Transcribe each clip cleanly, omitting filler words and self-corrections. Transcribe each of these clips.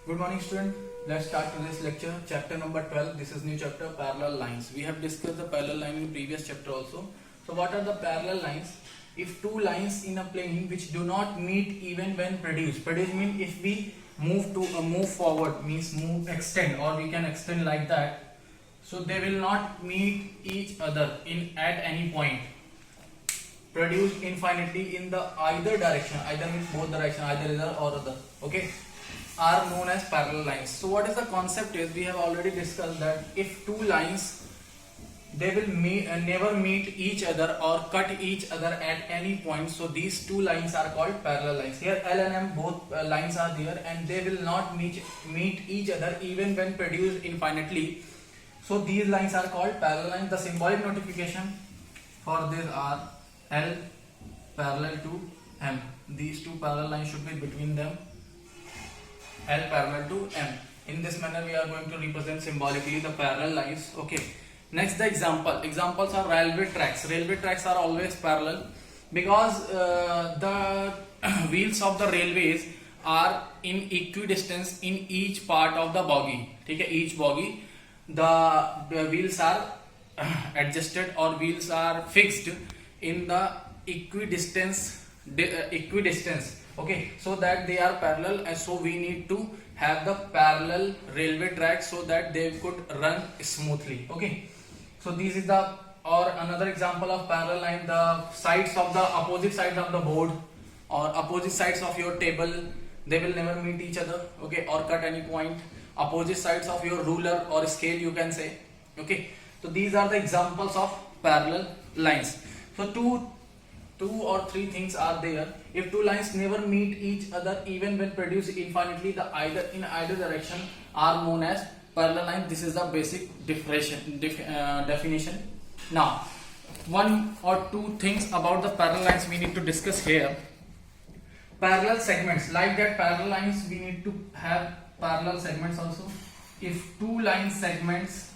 Good morning, student. Let's start today's lecture. Chapter number 12. This is new chapter, parallel lines. We have discussed the parallel line in the previous chapter also. So what are the parallel lines? If two lines in a plane which do not meet even when produced. Produced means if we move forward, means extend, or we can extend like that. So they will not meet each other at any point. Produced infinitely in the either direction. Either means both direction, either either or other. Okay. Are known as parallel lines. So what is the concept is, we have already discussed that if two lines, they will never meet each other or cut each other at any point, so these two lines are called parallel lines. Here L and M both lines are there and they will not meet each other even when produced infinitely, so these lines are called parallel lines. The symbolic notification for this are L parallel to M. These two parallel lines should be between them, L parallel to M. In this manner we are going to represent symbolically the parallel lines. Okay. Next, the examples are railway tracks. Railway tracks are always parallel because the wheels of the railways are in equidistance in each part of the bogie. Okay, each bogie, the wheels are adjusted or wheels are fixed in the equidistance. Okay, so that they are parallel, and so we need to have the parallel railway tracks so that they could run smoothly. Okay, so this is the, or another example of parallel line, the sides of the opposite sides of the board or opposite sides of your table, they will never meet each other. Okay, or cut any point. Opposite sides of your ruler or scale, you can say. Okay, so these are the examples of parallel lines. So two or three things are there. If two lines never meet each other even when produced infinitely, the in either direction are known as parallel lines. This is the basic definition. Now, one or two things about the parallel lines we need to discuss here. Parallel segments, like that parallel lines, we need to have parallel segments also. If two line segments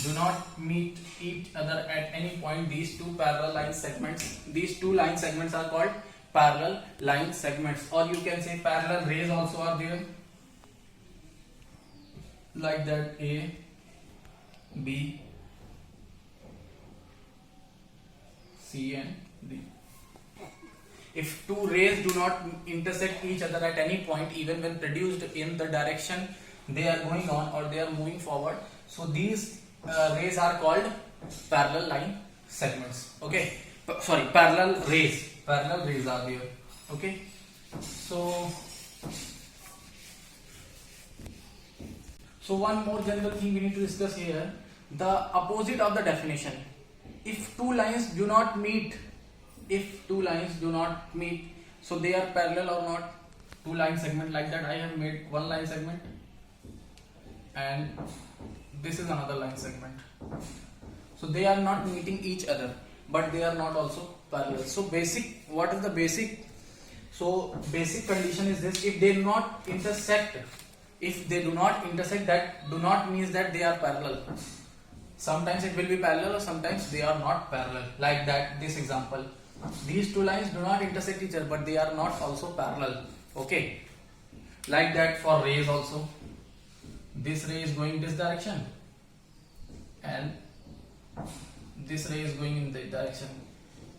do not meet each other at any point, these two line segments are called parallel line segments, or you can say parallel rays also are there, like that A, B, C and D. If two rays do not intersect each other at any point even when produced in the direction they are going on or they are moving forward, so these rays are called parallel line segments. Okay, sorry, parallel rays are there. Okay, so one more general thing we need to discuss here, the opposite of the definition. If two lines do not meet, so they are parallel or not. Two line segment, like that I have made one line segment and this is another line segment, so they are not meeting each other, but they are not also parallel. So what is the basic? So basic condition is this: if they do not intersect, that do not means that they are parallel. Sometimes it will be parallel or sometimes they are not parallel, like that this example. These two lines do not intersect each other, but they are not also parallel. Okay, like that for rays also. This ray is going this direction and this ray is going in this direction.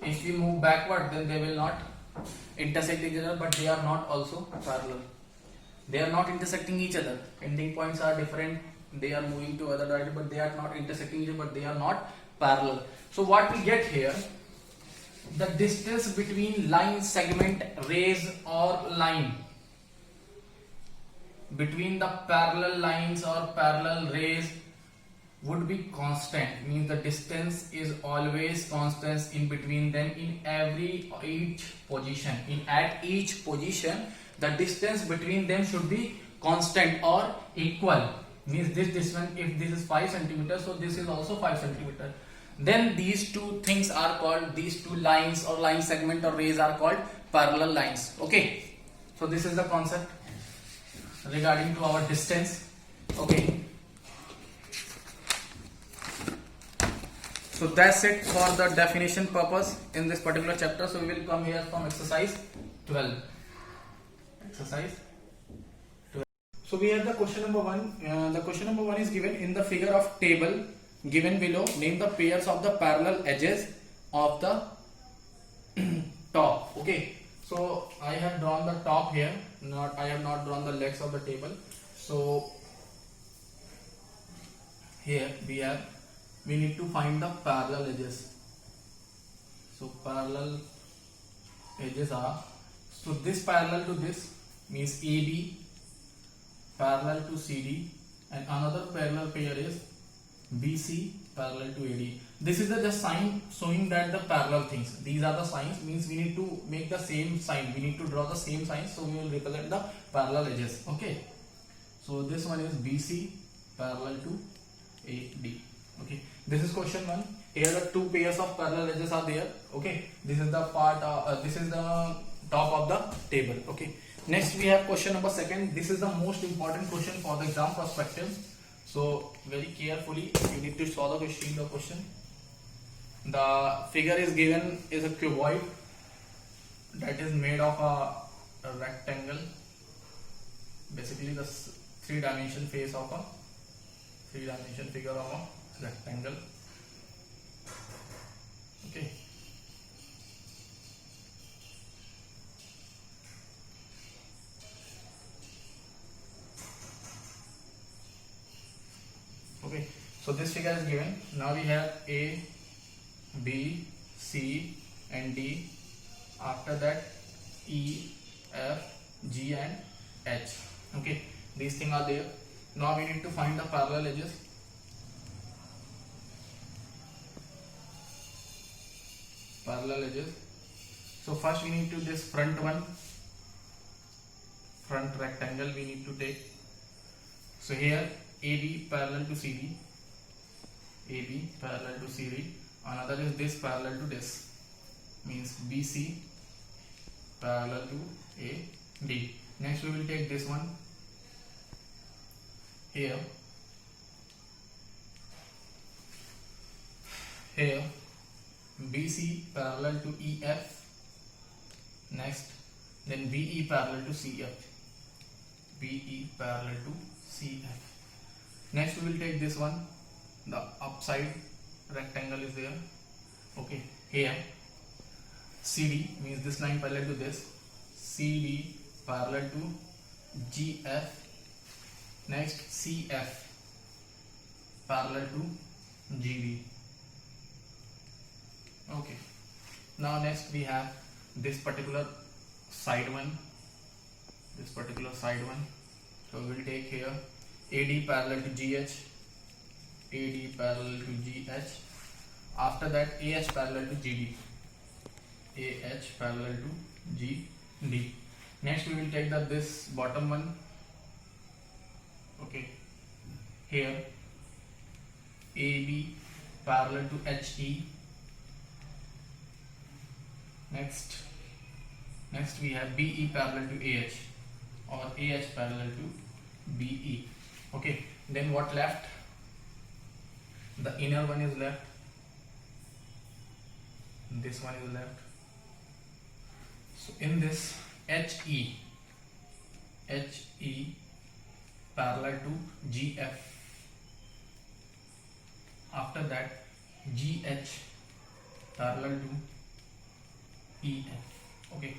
If we move backward, then they will not intersect each other, but they are not also parallel. They are not intersecting each other. Ending points are different. They are moving to other direction, but they are not intersecting each other, but they are not parallel. So what we get here, the distance between line segment, rays or line, between the parallel lines or parallel rays would be constant, means the distance is always constant in between them in each position. At each position, the distance between them should be constant or equal. Means this distance, if this is 5 centimeters, so this is also 5 centimeters. Then these two things are called, these two lines or line segment or rays are called parallel lines. Okay, so this is the concept regarding to our distance. Okay, so that's it for the definition purpose in this particular chapter. So we will come here from exercise 12. exercise 12. So we have the question number 1. The question number 1 is given in the figure of table given below. Name the pairs of the parallel edges of the top. Okay, so I have drawn the top here, I have not drawn the legs of the table. So here we need to find the parallel edges. So parallel edges are, so this parallel to this means AB parallel to CD, and another parallel pair is BC parallel to AD. This is the just sign showing that the parallel things. These are the signs, means we need to make the same sign. We need to draw the same sign, so we will represent the parallel edges. Okay. So this one is BC parallel to AD. Okay. This is question 1. Here the two pairs of parallel edges are there. Okay. This is the part. This is the top of the table. Okay. Next we have question number 2. This is the most important question for the exam perspective. So very carefully you need to solve the question. The figure is given is a cuboid that is made of a rectangle. Basically the 3-dimension face of a 3-dimension figure of a rectangle. Okay. Okay, so this figure is given. Now we have A, B, C and D. After that E, F, G and H. Okay, these things are there. Now we need to find the parallel edges. Parallel edges. So first we need to this front rectangle we need to take. So here AB parallel to CD, AB parallel to CD. Another is this parallel to this, means BC parallel to AD. Next we will take this one here. Here BC parallel to EF. Next, then BE parallel to CF. BE parallel to CF. Next we will take this one, the upside rectangle is there. Okay, here CD means this line parallel to this, CD parallel to GF. Next CF parallel to GD. Okay, now next we have this particular side one, so we will take here AD parallel to GH, AD parallel to GH. After that AH parallel to GD, AH parallel to GD. Next we will take this bottom one. Okay, here AB parallel to HE. Next we have BE parallel to AH, or AH parallel to BE. Okay, then what left? The inner one is left, this one is left. So in this HE parallel to GF. After that GH parallel to EF. Okay,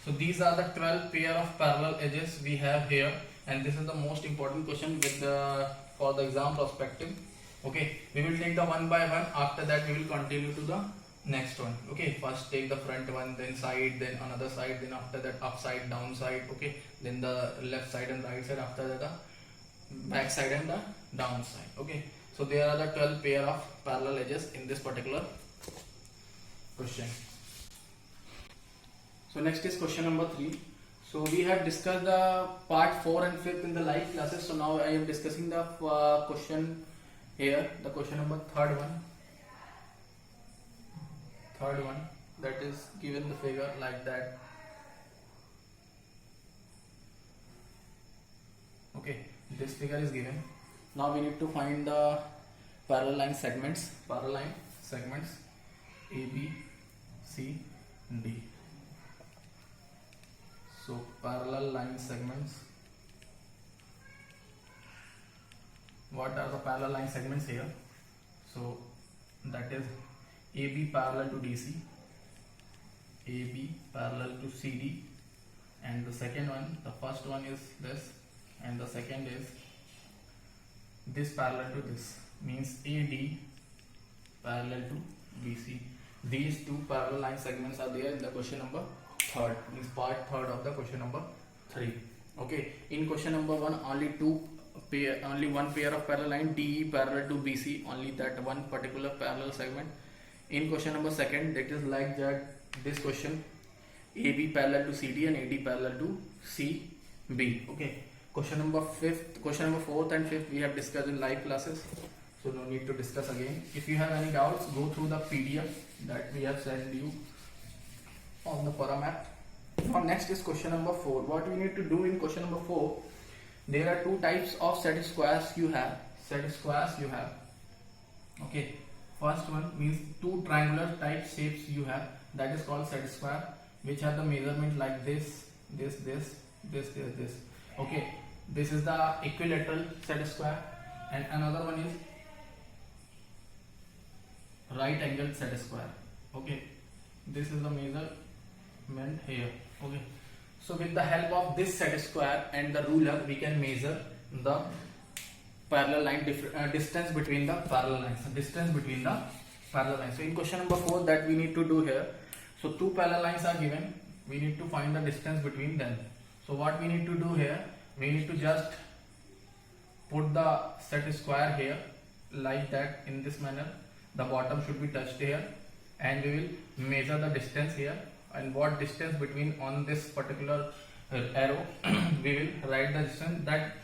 so these are the 12 pair of parallel edges we have here, and this is the most important question with for the exam perspective. Okay, we will take the one by one. After that we will continue to the next one. Okay, first take the front one, then side, then another side, then after that upside, downside. Okay, then the left side and right side. After that the back side and the downside. Okay, so there are the 12 pair of parallel edges in this particular question. So next is question number 3. So we have discussed the part 4 and 5 in the live classes. So now I am discussing the question here, the question number third one, that is given the figure like that. Okay, this figure is given. Now we need to find the parallel line segments A, B, C, D. So parallel line segments. What are the parallel line segments here? So that is AB parallel to DC, AB parallel to CD, and the second one, the first one is this, and the second is this parallel to this, means AD parallel to BC. These two parallel line segments are there in the question number 3rd, means part 3rd of the question number 3. Okay, in question number 1 only one pair of parallel line DE parallel to BC, only that one particular parallel segment. In question number 2nd, that is like that this question, AB parallel to CD and AD parallel to CB. Okay, question number 4th and 5th we have discussed in live classes, so no need to discuss again. If you have any doubts, go through the PDF that we have sent you on the Paramap. Now next is question number 4. What we need to do in question number 4, there are two types of set squares you have. Okay, first one means two triangular type shapes you have, that is called set square, which have the measurement like this. Okay, this is the equilateral set square, and another one is right angled set square. Okay, this is the measurement here. Okay, so with the help of this set square and the ruler, we can measure the parallel line distance between the parallel lines. So in question number 4, that we need to do here. So two parallel lines are given. We need to find the distance between them. So what we need to do here, we need to just put the set square here like that, in this manner. The bottom should be touched here, and we will measure the distance here, and what distance between on this particular arrow we will write the distance, that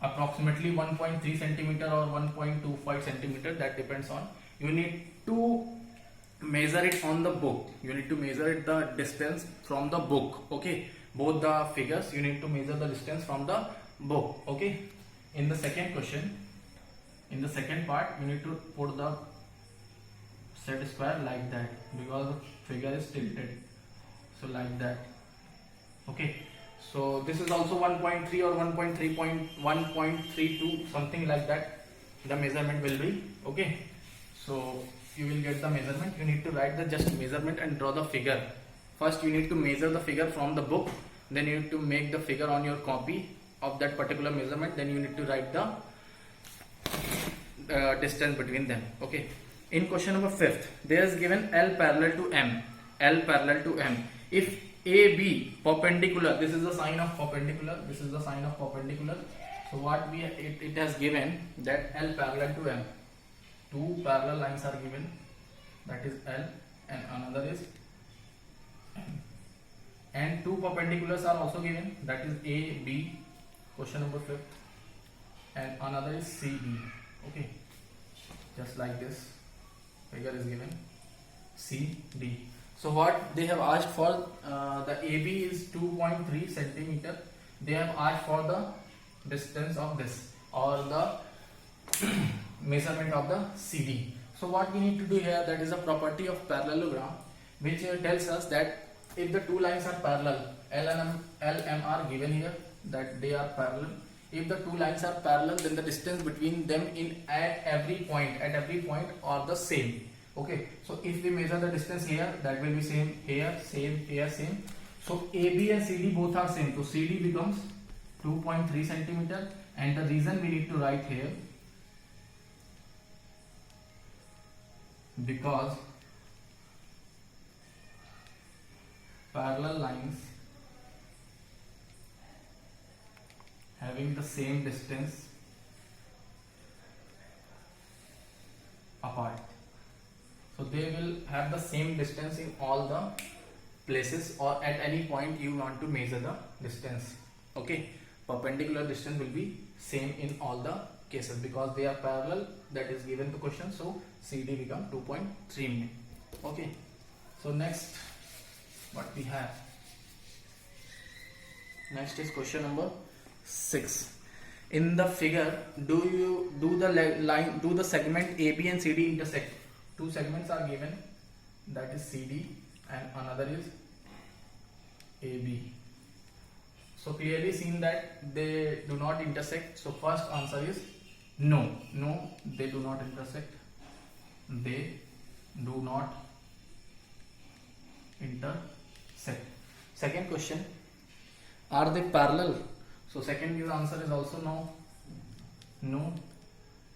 approximately 1.3 centimeter or 1.25 centimeter, that depends on. You need to measure it on the book. You need to measure it the distance from the book. Okay, both the figures you need to measure the distance from the book. Okay, in the second question, in the second part, you need to put the set square like that, because the figure is tilted, so like that. Okay, so this is also 1.3 or 1.32, something like that the measurement will be. Okay, so you will get the measurement. You need to write the just measurement and draw the figure. First you need to measure the figure from the book, then you need to make the figure on your copy of that particular measurement, then you need to write the distance between them. Okay, in question number 5th, there is given L parallel to M. If AB perpendicular, this is the sign of perpendicular, so what it has given, that L parallel to M, two parallel lines are given, that is L and another is M, and two perpendiculars are also given, that is AB, question number 5th, and another is CD. Okay, just like this figure is given, CD. So what they have asked for, the AB is 2.3 centimeter. They have asked for the distance of this, or the measurement of the CD. So what we need to do here, that is a property of parallelogram, which tells us that if the two lines are parallel, L and M are given here, that they are parallel. If the two lines are parallel, then the distance between them at every point are the same. Okay, so if we measure the distance here, that will be same here, same. So AB and CD both are same. So CD becomes 2.3 centimeter, and the reason we need to write here, because parallel lines having the same distance apart, so they will have the same distance in all the places, or at any point you want to measure the distance. Okay, perpendicular distance will be same in all the cases, because they are parallel, that is given the question. So CD become 2.3. Okay, so next what we have, next is question number 6. In the figure, do the segment AB and CD intersect? Two segments are given, that is CD and another is AB. So clearly seen that they do not intersect. So first answer is no. No, they do not intersect. They do not intersect. Second question, are they parallel? So second answer is also no. No,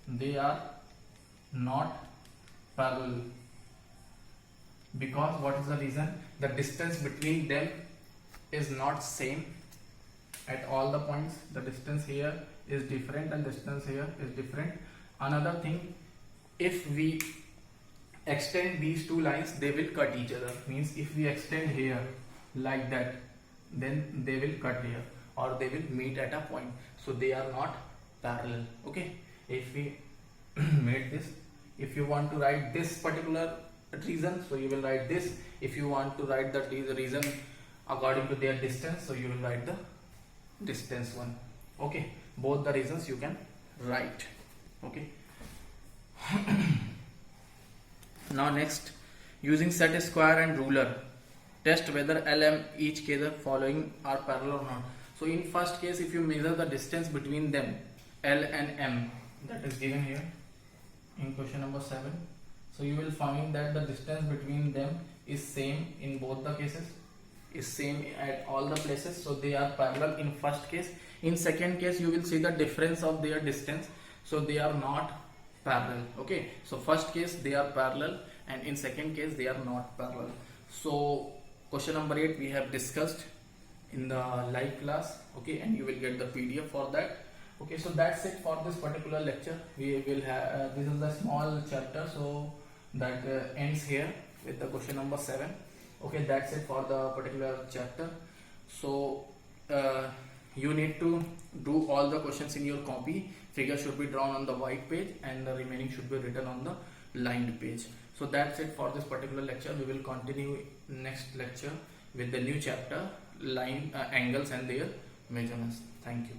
they are not parallel. Because what is the reason? The distance between them is not same at all the points. The distance here is different and distance here is different. Another thing, if we extend these two lines, they will cut each other. Means if we extend here like that, then they will cut here or they will meet at a point. So they are not parallel. Okay, if we made this, if you want to write this particular reason, so you will write this. If you want to write the reason according to their distance, so you will write the distance one. Okay, both the reasons you can write. Okay. Now next, using set square and ruler, test whether L, M each case following are parallel or not. So in first case, if you measure the distance between them, L and M, that is given here in question number 7. So you will find that the distance between them is same in both the cases, is same at all the places. So they are parallel in first case. In second case, you will see the difference of their distance. So they are not parallel. Okay, so first case they are parallel and in second case they are not parallel. So question number 8 we have discussed in the live class. Okay, and you will get the PDF for that. Okay, so that's it for this particular lecture. We will have this is a small chapter, so that ends here with the question number 7. Okay, that's it for the particular chapter. So you need to do all the questions in your copy. Figure should be drawn on the white page and the remaining should be written on the lined page. So that's it for this particular lecture. We will continue next lecture with the new chapter, line angles and their measurements. Thank you.